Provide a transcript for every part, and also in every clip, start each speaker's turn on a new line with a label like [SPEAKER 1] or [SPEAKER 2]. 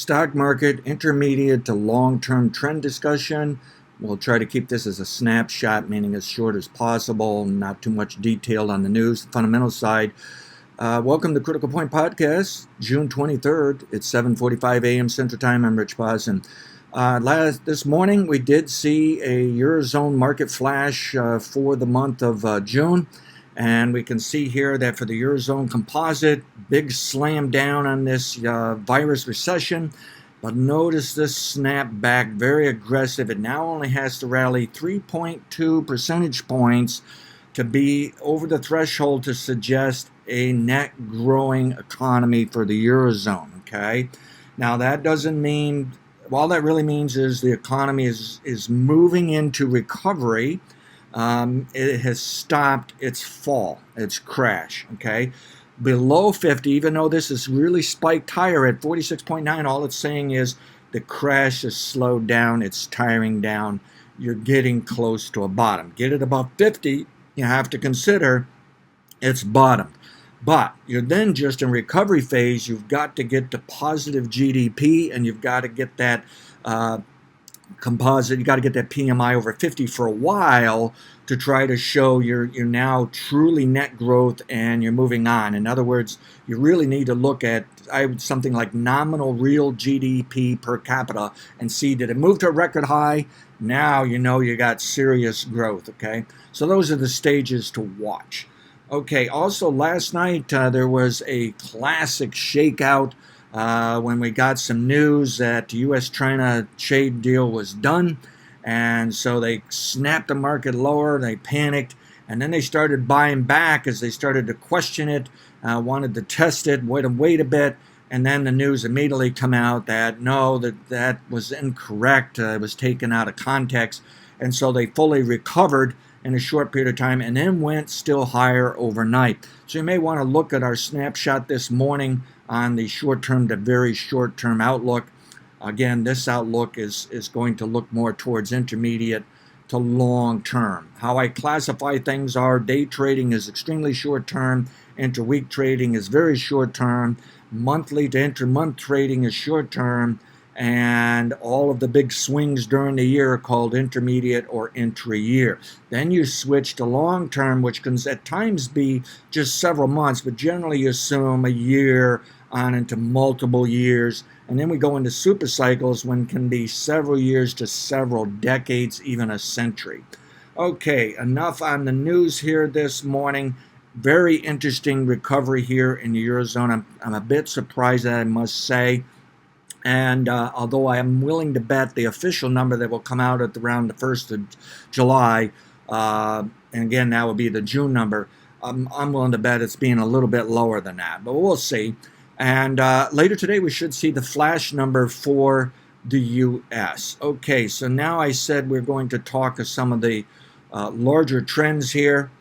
[SPEAKER 1] Stock market intermediate to long-term trend discussion. We'll try to keep this as a snapshot, meaning as short as possible, not too much detail on the news, the fundamental side. Welcome to Critical Point Podcast, June 23rd. It's 7:45 a.m. Central Time. I'm Rich Paz. And this morning, we did see a Eurozone market flash for the month of June. And we can see here that for the Eurozone composite, big slam down on this virus recession. But notice this snap back, very aggressive. It now only has to rally 3.2 percentage points to be over the threshold to suggest a net growing economy for the Eurozone, okay? Now, that doesn't mean, all that really means is the economy is moving into recovery. It has stopped its fall, its crash, okay? Below 50, even though this is really spiked higher at 46.9, all it's saying is the crash has slowed down, it's tiring down, you're getting close to a bottom. Get it above 50, you have to consider it's bottomed. But you're then just in recovery phase, you've got to get to positive GDP, and you've got to get that composite, you got to get that PMI over 50 for a while to try to show you're now truly net growth and you're moving on. In other words, you really need to look at something like nominal real GDP per capita and see, did it move to a record high? Now you know you got serious growth, okay? So those are the stages to watch. Okay, also last night there was a classic shakeout when we got some news that the U.S.-China trade deal was done. And so they snapped the market lower, they panicked, and then they started buying back as they started to question it, wanted to test it, wait a bit, and then the news immediately come out that no, that was incorrect, it was taken out of context, and so they fully recovered in a short period of time and then went still higher overnight. So you may want to look at our snapshot this morning on the short-term to very short-term outlook. Again, this outlook is going to look more towards intermediate to long-term. How I classify things are day trading is extremely short-term, inter-week trading is very short-term, monthly to inter-month trading is short-term, and all of the big swings during the year are called intermediate or intra-year. Then you switch to long-term, which can at times be just several months, but generally you assume a year on into multiple years. And then we go into super cycles when it can be several years to several decades, even a century. Okay, enough on the news here this morning. Very interesting recovery here in the Eurozone. I'm a bit surprised, that I must say. And although I am willing to bet the official number that will come out at around the 1st of July, and again, that will be the June number, I'm willing to bet it's being a little bit lower than that, but we'll see. And later today, we should see the flash number for the U.S. Okay, so now I said we're going to talk of some of the larger trends here.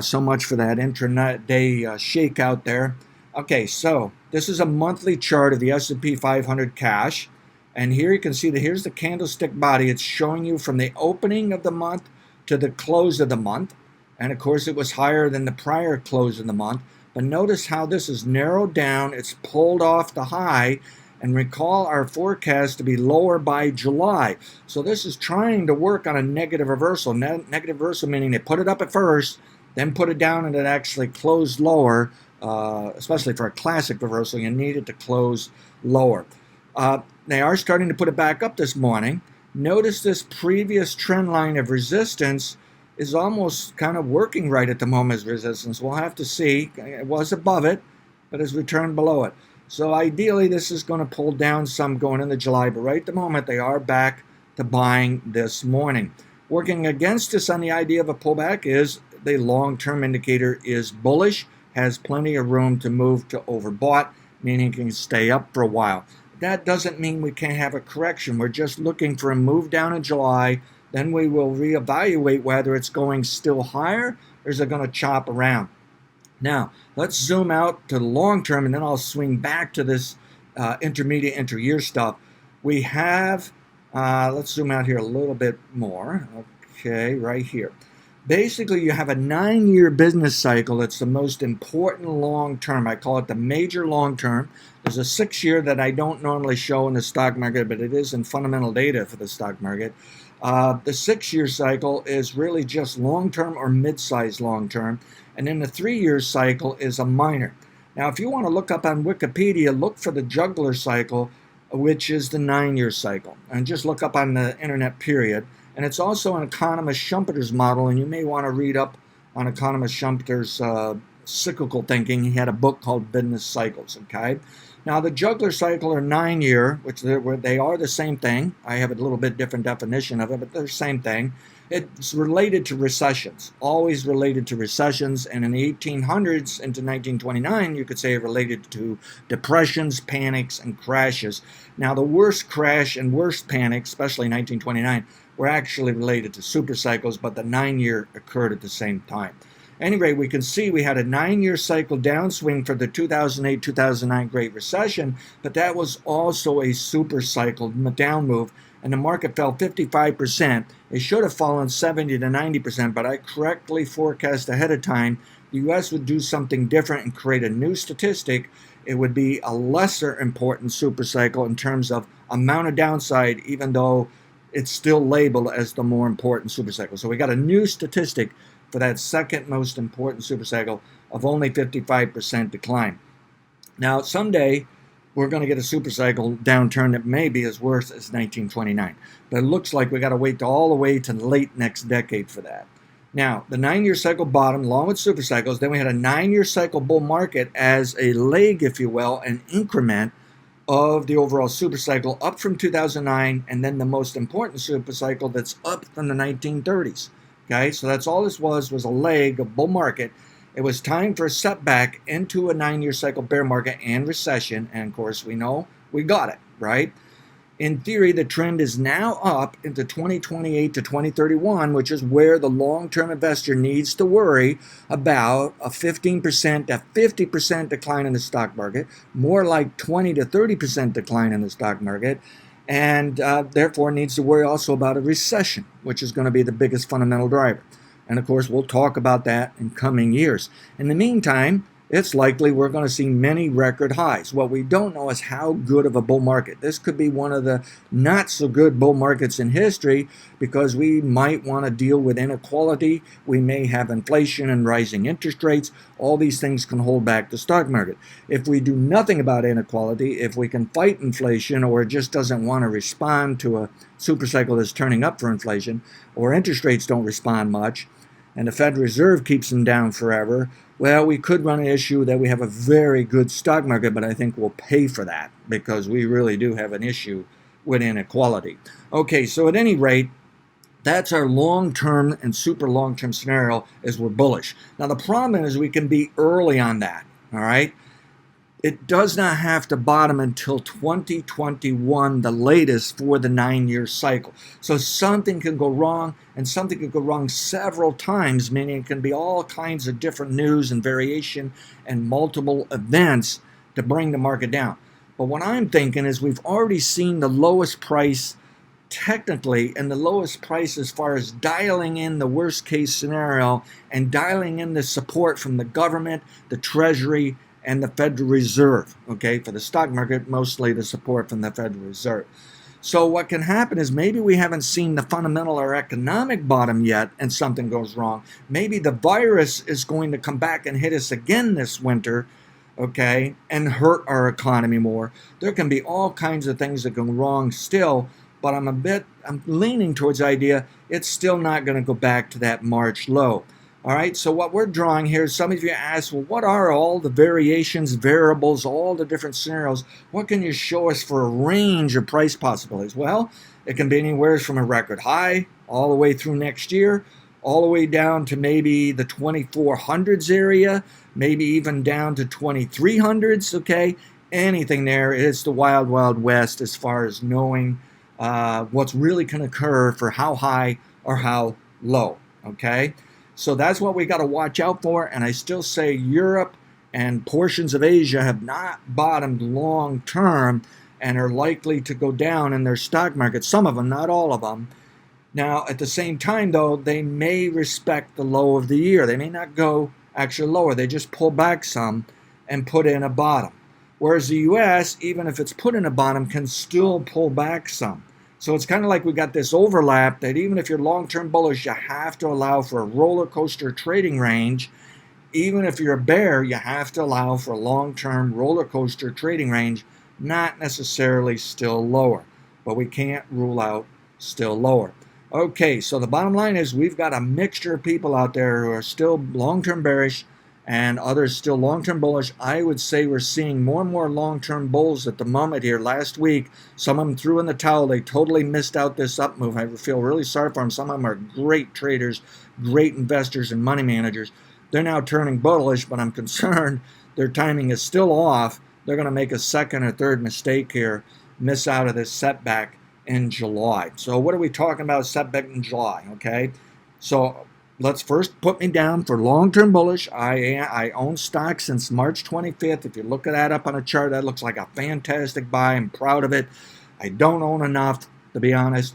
[SPEAKER 1] So much for that intraday shakeout there. Okay, so this is a monthly chart of the S&P 500 cash. And here you can see that here's the candlestick body. It's showing you from the opening of the month to the close of the month. And of course, it was higher than the prior close of the month. But notice how this is narrowed down. It's pulled off the high. And recall our forecast to be lower by July. So this is trying to work on a negative reversal. Negative reversal meaning they put it up at first, then put it down, and it actually closed lower. Especially for a classic reversal, you need it to close lower. They are starting to put it back up this morning. Notice this previous trend line of resistance is almost kind of working right at the moment as resistance. We'll have to see. It was above it, but has returned below it. So ideally, this is going to pull down some going into July, but right at the moment, they are back to buying this morning. Working against us on the idea of a pullback is the long-term indicator is bullish, has plenty of room to move to overbought, meaning it can stay up for a while. That doesn't mean we can't have a correction. We're just looking for a move down in July. Then we will reevaluate whether it's going still higher or is it going to chop around. Now, let's zoom out to the long term, and then I'll swing back to this intermediate inter-year stuff. We have, let's zoom out here a little bit more. Okay, right here. Basically, you have a 9-year business cycle. It's the most important long term. I call it the major long term. There's a 6-year that I don't normally show in the stock market, but it is in fundamental data for the stock market. The 6-year cycle is really just long term or mid-sized long term. And then the 3-year cycle is a minor. Now, if you want to look up on Wikipedia, look for the juggler cycle, which is the 9-year cycle. And just look up on the internet, period. And it's also an economist Schumpeter's model, and you may want to read up on economist Schumpeter's cyclical thinking. He had a book called Business Cycles, okay? Now, the juggler cycle or 9-year, which they are the same thing. I have a little bit different definition of it, but they're the same thing. It's related to recessions, always related to recessions. And in the 1800s into 1929, you could say it related to depressions, panics, and crashes. Now, the worst crash and worst panic, especially in 1929, were actually related to super cycles, but the 9-year occurred at the same time. Anyway, we can see we had a 9-year cycle downswing for the 2008-2009 Great Recession, but that was also a super cycle down move, and the market fell 55%. It should have fallen 70 to 90%, but I correctly forecast ahead of time the U.S. would do something different and create a new statistic. It would be a lesser important super cycle in terms of amount of downside, even though it's still labeled as the more important super cycle. So we got a new statistic for that second most important super cycle of only 55% decline. Now, someday we're going to get a super cycle downturn that may be as worse as 1929. But it looks like we got to wait all the way to late next decade for that. Now, the 9-year cycle bottom, along with super cycles, then we had a 9-year cycle bull market as a leg, if you will, an increment of the overall super cycle up from 2009, and then the most important super cycle that's up from the 1930s. Okay, so that's all this was a leg of bull market. It was time for a setback into a 9-year cycle bear market and recession, and of course we know we got it, right? In theory, the trend is now up into 2028 to 2031, which is where the long-term investor needs to worry about a 15% to 50% decline in the stock market, more like 20 to 30% decline in the stock market, and therefore needs to worry also about a recession, which is going to be the biggest fundamental driver. And of course, we'll talk about that in coming years. In the meantime, it's likely we're going to see many record highs. What we don't know is how good of a bull market. This could be one of the not so good bull markets in history because we might want to deal with inequality. We may have inflation and rising interest rates. All these things can hold back the stock market. If we do nothing about inequality, if we can fight inflation or it just doesn't want to respond to a super cycle that's turning up for inflation, or interest rates don't respond much, and the Federal Reserve keeps them down forever, well, we could run an issue that we have a very good stock market, but I think we'll pay for that because we really do have an issue with inequality. Okay, so at any rate, that's our long-term and super long-term scenario is we're bullish. Now, the problem is we can be early on that, all right? It does not have to bottom until 2021, the latest, for the 9-year cycle. So something can go wrong, and something can go wrong several times, meaning it can be all kinds of different news and variation and multiple events to bring the market down. But what I'm thinking is we've already seen the lowest price technically, and the lowest price as far as dialing in the worst case scenario and dialing in the support from the government, the Treasury, and the Federal Reserve, okay? For the stock market, mostly the support from the Federal Reserve. So what can happen is maybe we haven't seen the fundamental or economic bottom yet and something goes wrong. Maybe the virus is going to come back and hit us again this winter, okay, and hurt our economy more. There can be all kinds of things that go wrong still, but I'm leaning towards the idea it's still not going to go back to that March low. All right, so what we're drawing here, some of you ask, well, what are all the variations, variables, all the different scenarios? What can you show us for a range of price possibilities? Well, it can be anywhere from a record high all the way through next year, all the way down to maybe the 2400s area, maybe even down to 2300s, okay? Anything there is the wild, wild west as far as knowing what's really going to occur for how high or how low, okay? So that's what we got to watch out for, and I still say Europe and portions of Asia have not bottomed long term and are likely to go down in their stock market. Some of them, not all of them. Now, at the same time, though, they may respect the low of the year. They may not go actually lower. They just pull back some and put in a bottom. Whereas the U.S., even if it's put in a bottom, can still pull back some. So it's kind of like we got this overlap that even if you're long-term bullish, you have to allow for a roller coaster trading range. Even if you're a bear, you have to allow for a long-term roller coaster trading range, not necessarily still lower. But we can't rule out still lower. Okay, so the bottom line is we've got a mixture of people out there who are still long-term bearish and others still long-term bullish. I would say we're seeing more and more long-term bulls at the moment here. Last week, some of them threw in the towel. They totally missed out this up move. I feel really sorry for them. Some of them are great traders, great investors, and money managers. They're now turning bullish, but I'm concerned their timing is still off. They're going to make a second or third mistake here, miss out of this setback in July. So what are we talking about setback in July? Okay, so let's first put me down for long-term bullish. I own stock since March 25th. If you look at that up on a chart, that looks like a fantastic buy. I'm proud of it. I don't own enough, to be honest,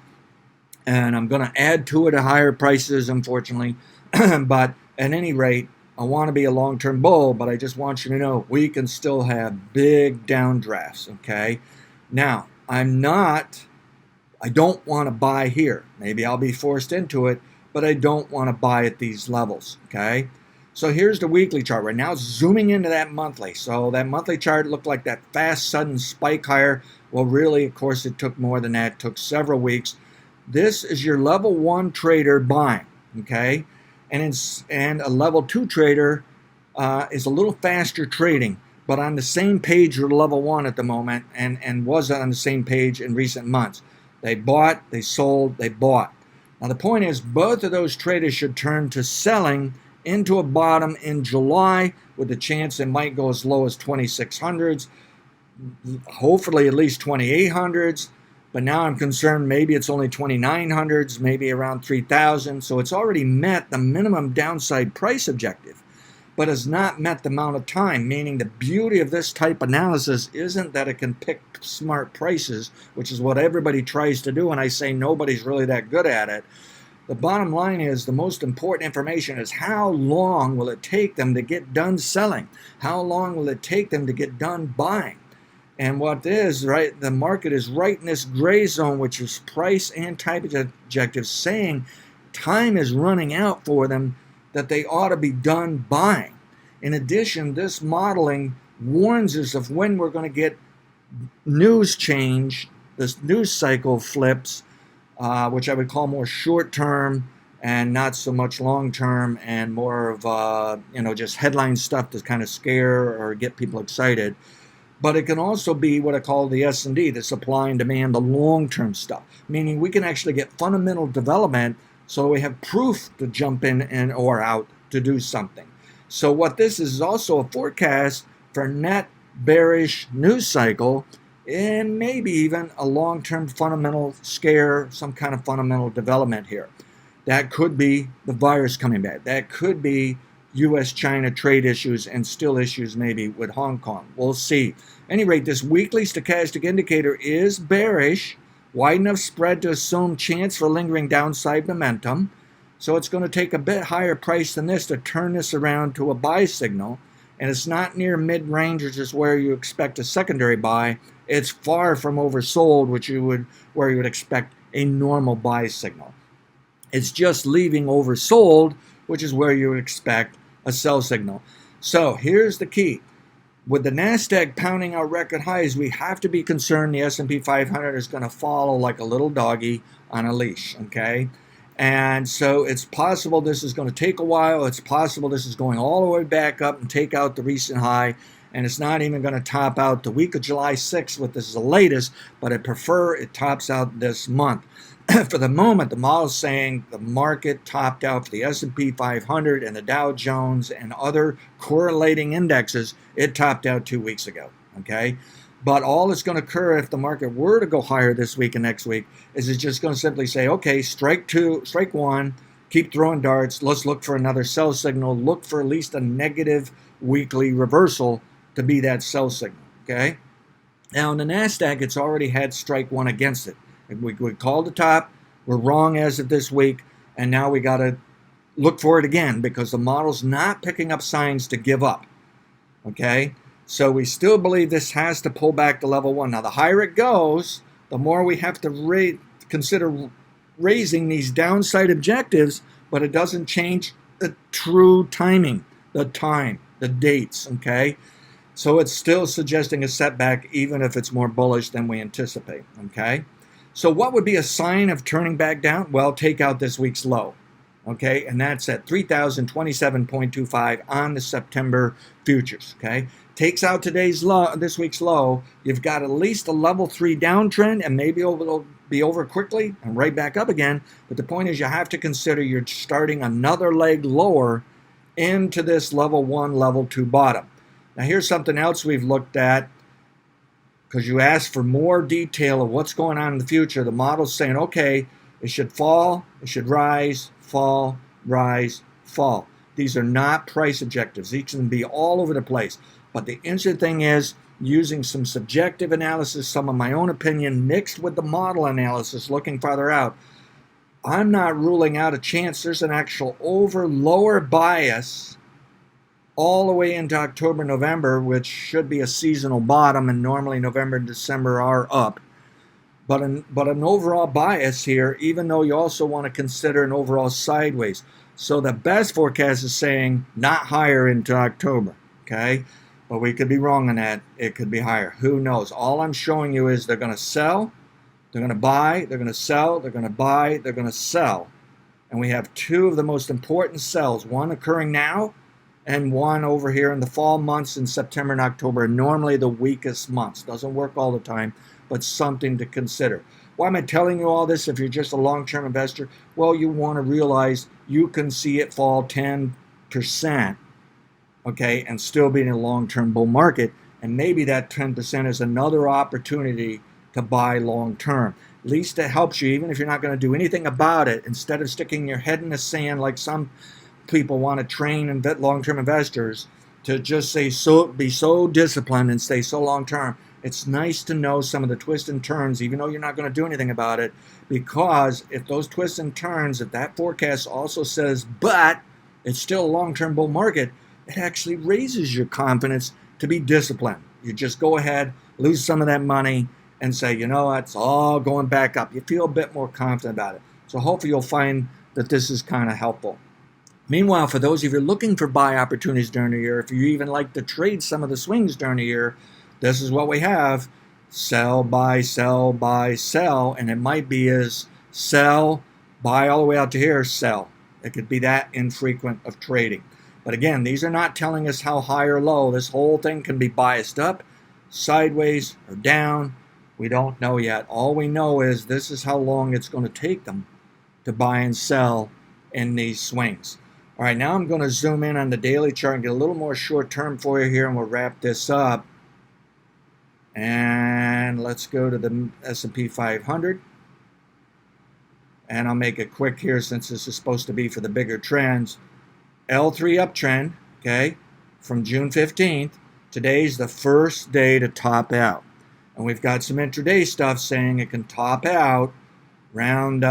[SPEAKER 1] and I'm going to add to it at higher prices, unfortunately. But at any rate, I want to be a long-term bull, but I just want you to know we can still have big downdrafts, okay? Now, I don't want to buy here. Maybe I'll be forced into it, but I don't want to buy at these levels, okay? So here's the weekly chart. Right now it's zooming into that monthly. So that monthly chart looked like that fast, sudden spike higher. Well, really, of course, it took more than that. It took several weeks. This is your level 1 trader buying, okay? And a level 2 trader is a little faster trading, but on the same page with level 1 at the moment and was on the same page in recent months. They bought, they sold, they bought. Now the point is both of those traders should turn to selling into a bottom in July with the chance it might go as low as 2600s, hopefully at least 2800s. But now I'm concerned maybe it's only 2900s, maybe around 3000. So it's already met the minimum downside price objective, but has not met the amount of time, meaning the beauty of this type analysis isn't that it can pick smart prices, which is what everybody tries to do, and I say nobody's really that good at it. The bottom line is the most important information is how long will it take them to get done selling? How long will it take them to get done buying? And what is, right, the market is right in this gray zone, which is price and type objectives, saying time is running out for them that they ought to be done buying. In addition, this modeling warns us of when we're going to get news change, this news cycle flips, which I would call more short-term and not so much long-term and more of, just headline stuff to kind of scare or get people excited. But it can also be what I call the S&D, the supply and demand, the long-term stuff, meaning we can actually get fundamental development so we have proof to jump in and or out to do something. So what this is also a forecast for net bearish news cycle and maybe even a long-term fundamental scare, some kind of fundamental development here. That could be the virus coming back. That could be U.S.-China trade issues and still issues maybe with Hong Kong. We'll see. At any rate, this weekly stochastic indicator is bearish, wide enough spread to assume chance for lingering downside momentum. So it's going to take a bit higher price than this to turn this around to a buy signal. And it's not near mid-range, which is where you expect a secondary buy. It's far from oversold, where you would expect a normal buy signal. It's just leaving oversold, which is where you would expect a sell signal. So here's the key. With the NASDAQ pounding out record highs, we have to be concerned the S&P 500 is going to follow like a little doggy on a leash, okay? And so it's possible this is going to take a while. It's possible this is going all the way back up and take out the recent high. And it's not even going to top out the week of July 6th, which is the latest, but I prefer it tops out this month. For the moment, the model is saying the market topped out for the S&P 500 and the Dow Jones and other correlating indexes. It topped out 2 weeks ago, okay? But all that's going to occur if the market were to go higher this week and next week is it's just going to simply say, okay, strike one, keep throwing darts, let's look for another sell signal, look for at least a negative weekly reversal to be that sell signal, okay? Now, in the NASDAQ, it's already had strike one against it. We called the top, We're wrong as of this week, and now we got to look for it again because the model's not picking up signs to give up. Okay? So we still believe this has to pull back to level 1. Now, the higher it goes, the more we have to consider raising these downside objectives, but it doesn't change the true timing, the time, the dates, okay? So it's still suggesting a setback even if it's more bullish than we anticipate, okay? So what would be a sign of turning back down? Well, take out this week's low, okay? And that's at 3,027.25 on the September futures, okay? Takes out today's low, this week's low, you've got at least a level 3 downtrend, and maybe it'll be over quickly and right back up again. But the point is you have to consider you're starting another leg lower into this level 1, level 2 bottom. Now here's something else we've looked at because you asked for more detail of what's going on in the future. The model's saying, okay, it should fall, it should rise, fall, rise, fall. These are not price objectives. These can be all over the place. But the interesting thing is, using some subjective analysis, some of my own opinion, mixed with the model analysis, looking farther out, I'm not ruling out a chance there's an actual lower bias all the way into October, November, which should be a seasonal bottom, and normally November and December are up. But an overall bias here, even though you also want to consider an overall sideways. So the best forecast is saying not higher into October, okay? But we could be wrong on that. It could be higher. Who knows? All I'm showing you is they're going to sell, they're going to buy, they're going to sell, they're going to buy, they're going to sell. And we have two of the most important sells, one occurring now and one over here in the fall months in September and October, normally the weakest months. Doesn't work all the time, but something to consider. Why am I telling you all this if you're just a long-term investor? Well, you want to realize you can see it fall 10%. Okay, and still be in a long-term bull market, and maybe that 10% is another opportunity to buy long-term. At least it helps you, even if you're not going to do anything about it. Instead of sticking your head in the sand like some people want to train long-term investors to just say be so disciplined and stay so long-term. It's nice to know some of the twists and turns, even though you're not going to do anything about it, because if those twists and turns, if that forecast also says, but it's still a long-term bull market, it actually raises your confidence to be disciplined. You just go ahead, lose some of that money, and say, you know, it's all going back up. You feel a bit more confident about it. So hopefully you'll find that this is kind of helpful. Meanwhile, for those of you looking for buy opportunities during the year, if you even like to trade some of the swings during the year, this is what we have. Sell, buy, sell, buy, sell. And it might be as sell, buy all the way out to here, sell. It could be that infrequent of trading. But again, these are not telling us how high or low. This whole thing can be biased up, sideways, or down. We don't know yet. All we know is this is how long it's going to take them to buy and sell in these swings. All right, now I'm going to zoom in on the daily chart and get a little more short term for you here, and we'll wrap this up. And let's go to the S&P 500. And I'll make it quick here since this is supposed to be for the bigger trends. L3 uptrend, okay, from June 15th. Today's the first day to top out. And we've got some intraday stuff saying it can top out around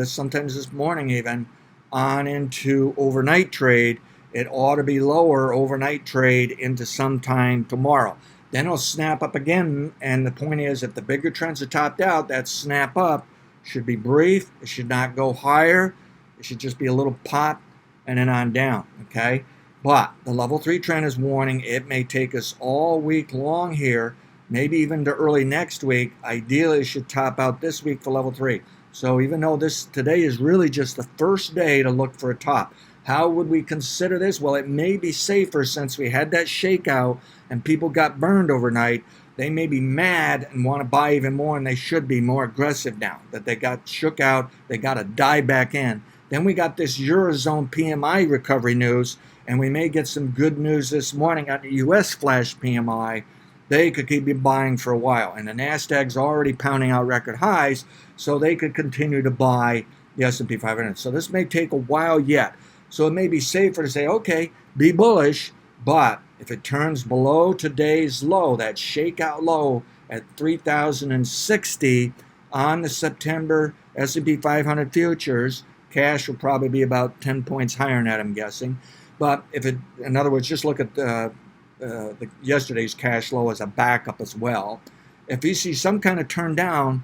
[SPEAKER 1] sometimes this morning even, on into overnight trade. It ought to be lower overnight trade into sometime tomorrow. Then it'll snap up again, and the point is if the bigger trends are topped out, that snap up should be brief. It should not go higher. It should just be a little pop and then on down, okay? But the level 3 trend is warning it may take us all week long here, maybe even to early next week. Ideally, it should top out this week for level 3. So even though today is really just the first day to look for a top, how would we consider this? Well, it may be safer since we had that shakeout and people got burned overnight. They may be mad and want to buy even more, and they should be more aggressive now that they got shook out. They got to dive back in. Then we got this Eurozone PMI recovery news, and we may get some good news this morning on the US Flash PMI. They could keep buying for a while, and the Nasdaq's already pounding out record highs, so they could continue to buy the S&P 500. So this may take a while yet. So it may be safer to say, okay, be bullish, but if it turns below today's low, that shakeout low at 3,060, on the September S&P 500 futures. Cash will probably be about 10 points higher than that, I'm guessing. But if it, in other words, just look at yesterday's cash low as a backup as well. If you see some kind of turn down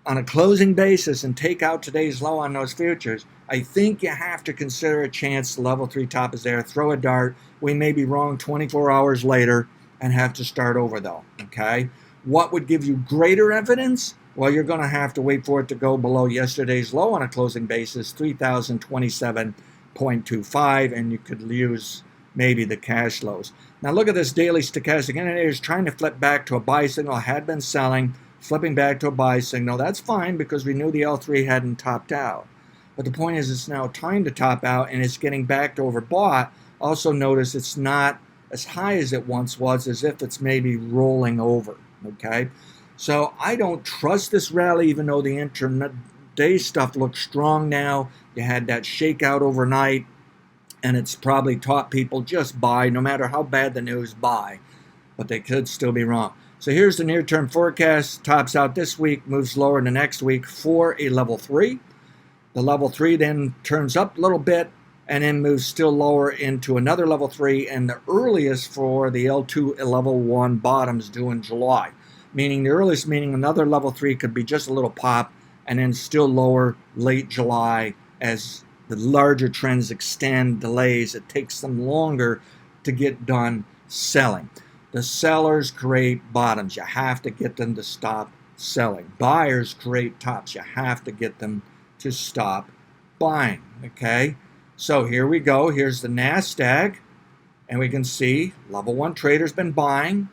[SPEAKER 1] on a closing basis and take out today's low on those futures, I think you have to consider a chance the level 3 top is there. Throw a dart. We may be wrong 24 hours later and have to start over though, okay? What would give you greater evidence? Well, you're going to have to wait for it to go below yesterday's low on a closing basis, 3,027.25, and you could use maybe the cash lows. Now look at this daily stochastic indicator is trying to flip back to a buy signal, had been selling, flipping back to a buy signal. That's fine because we knew the L3 hadn't topped out. But the point is it's now time to top out and it's getting back to overbought. Also notice it's not as high as it once was, as if it's maybe rolling over, okay? So I don't trust this rally, even though the intraday stuff looks strong now. You had that shakeout overnight, and it's probably taught people just buy, no matter how bad the news, buy. But they could still be wrong. So here's the near-term forecast. Tops out this week, moves lower in the next week for a level 3. The level 3 then turns up a little bit and then moves still lower into another level 3, and the earliest for the L2 level 1 bottoms due in July. Meaning the earliest, meaning another level 3 could be just a little pop and then still lower late July as the larger trends extend, delays. It takes them longer to get done selling. The sellers create bottoms. You have to get them to stop selling. Buyers create tops. You have to get them to stop buying, okay? So here we go. Here's the NASDAQ, and we can see level 1 trader's been buying.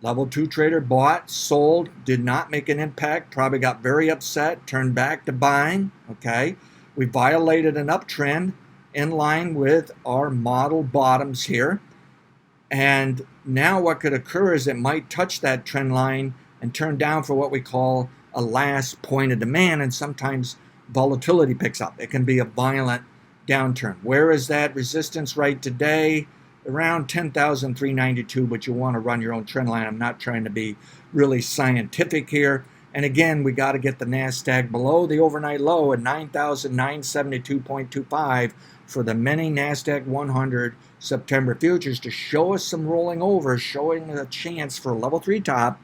[SPEAKER 1] Level 2 trader bought, sold, did not make an impact, probably got very upset, turned back to buying, okay? We violated an uptrend in line with our model bottoms here. And now what could occur is it might touch that trend line and turn down for what we call a last point of demand, and sometimes volatility picks up. It can be a violent downturn. Where is that resistance right today? Around 10,392, but you want to run your own trend line. I'm not trying to be really scientific here. And again, we got to get the NASDAQ below the overnight low at 9,972.25 for the many NASDAQ 100 September futures to show us some rolling over, showing a chance for a level 3 top.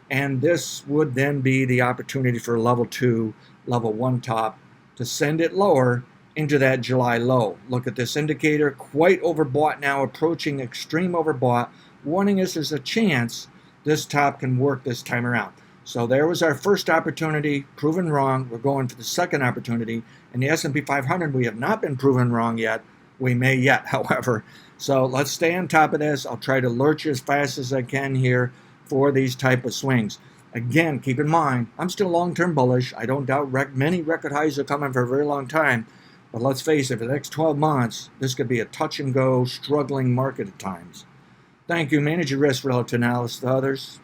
[SPEAKER 1] And this would then be the opportunity for level 2, level 1 top to send it lower into that July low. Look at this indicator, quite overbought now, approaching extreme overbought, warning us there's a chance this top can work this time around. So there was our first opportunity, proven wrong. We're going for the second opportunity. In the S&P 500, we have not been proven wrong yet. We may yet, however. So let's stay on top of this. I'll try to lurch as fast as I can here for these type of swings. Again, keep in mind, I'm still long-term bullish. I don't doubt many record highs are coming for a very long time. But let's face it, for the next 12 months, this could be a touch-and-go, struggling market at times. Thank you. Manage your risk relative to analysis to others.